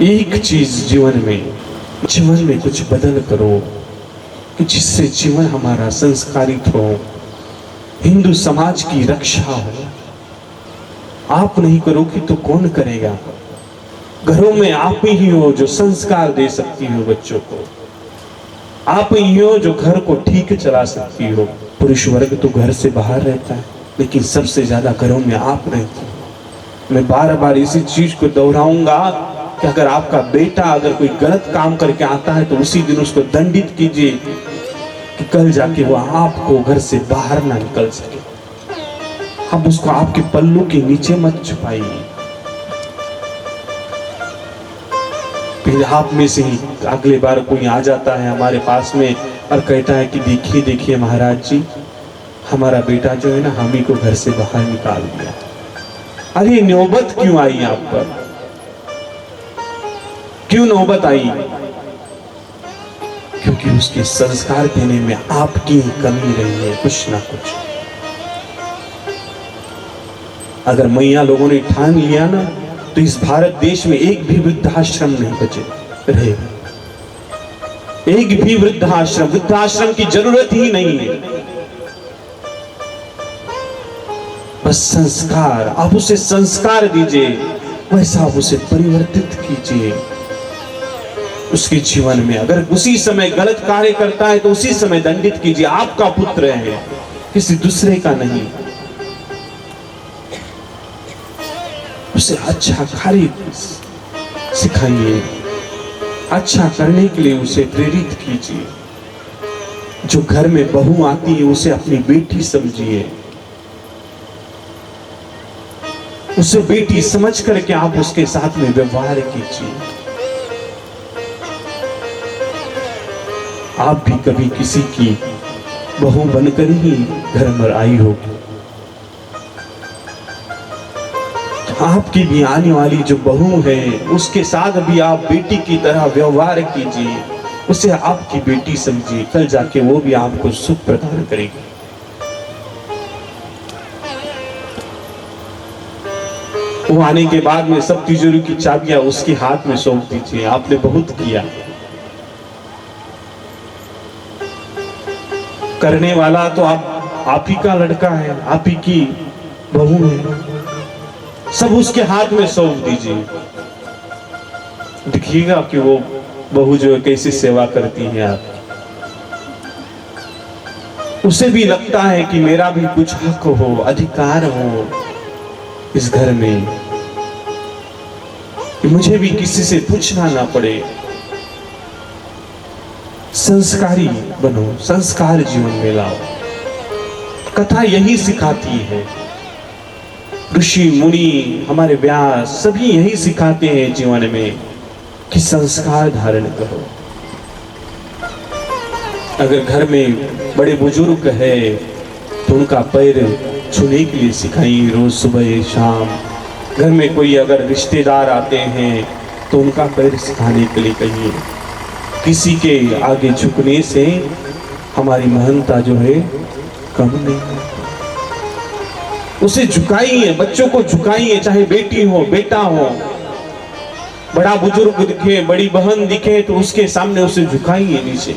एक चीज जीवन में कुछ बदल करो कि जिससे जीवन हमारा संस्कारित हो, हिंदू समाज की रक्षा हो। आप नहीं करोगे तो कौन करेगा? घरों में आप ही हो जो संस्कार दे सकती हो बच्चों को, आप ही हो जो घर को ठीक चला सकती हो। पुरुष वर्ग तो घर से बाहर रहता है, लेकिन सबसे ज्यादा घरों में आप रहते हो। मैं बार बार इसी चीज को दोहराऊंगा कि अगर आपका बेटा अगर कोई गलत काम करके आता है तो उसी दिन उसको दंडित कीजिए कि कल जाके वो आपको घर से बाहर ना निकल सके। अब उसको आपके पल्लू के नीचे मत छुपाइए। फिर आप में से ही अगले बार कोई आ जाता है हमारे पास में और कहता है कि देखिए देखिए महाराज जी, हमारा बेटा जो है ना हम ही को घर से बाहर निकाल दिया। अरे नौबत क्यों आई आप पर? क्यों नौबत आई? क्योंकि उसके संस्कार देने में आपकी ही कमी रही है, कुछ ना कुछ। अगर मैया लोगों ने ठान लिया ना तो इस भारत देश में एक भी वृद्धाश्रम नहीं बचे रहेगा। एक भी वृद्धाश्रम की जरूरत ही नहीं है। बस संस्कार, आप उसे संस्कार दीजिए, वैसा आप उसे परिवर्तित कीजिए। उसके जीवन में अगर उसी समय गलत कार्य करता है तो उसी समय दंडित कीजिए। आपका पुत्र है, किसी दूसरे का नहीं। उसे अच्छा कार्य सिखाइए, अच्छा करने के लिए उसे प्रेरित कीजिए। जो घर में बहू आती है उसे अपनी बेटी समझिए, उसे बेटी समझ करके आप उसके साथ में व्यवहार कीजिए। आप भी कभी किसी की बहू बनकर ही घर में आई होगी, आपकी भी आने वाली जो बहू है उसके साथ भी आप बेटी की तरह व्यवहार कीजिए, उसे आपकी बेटी समझिए। कल जाके वो भी आपको सुख प्रदान करेगी। वो आने के बाद में सब तिजोरी की चाबियां उसके हाथ में सौंप दीजिए। आपने बहुत किया, करने वाला तो आप ही का लड़का है, आप ही की बहू है। सब उसके हाथ में सौंप दीजिए। देखिएगा कि वो बहू जो है कैसी सेवा करती है आपकी। उसे भी लगता है कि मेरा भी कुछ हक हो, अधिकार हो इस घर में, कि मुझे भी किसी से पूछना ना पड़े। संस्कारी बनो, संस्कार जीवन में लाओ। कथा यही सिखाती है। ऋषि मुनि, हमारे व्यास सभी यही सिखाते हैं जीवन में कि संस्कार धारण करो। अगर घर में बड़े बुजुर्ग है तो उनका पैर छूने के लिए सिखाइए रोज सुबह शाम। घर में कोई अगर रिश्तेदार आते हैं तो उनका पैर सिखाने के लिए कहिए। किसी के आगे झुकने से हमारी महानता जो है कम नहीं। उसे झुकाइए, बच्चों को झुकाइए, चाहे बेटी हो बेटा हो। बड़ा बुजुर्ग दिखे, बड़ी बहन दिखे तो उसके सामने उसे झुकाइए नीचे।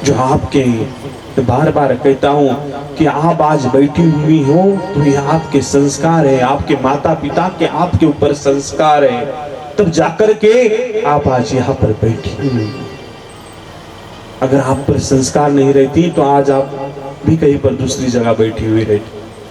जो आपके, बार बार कहता हूं कि आप आज बैठी हुई हो तो ये आपके संस्कार है, आपके माता पिता के आपके ऊपर संस्कार है, तब जाकर के आप आज यहाँ पर बैठी हुई। अगर आप पर संस्कार नहीं रहती तो आज आप भी कहीं पर दूसरी जगह बैठी हुई रहती।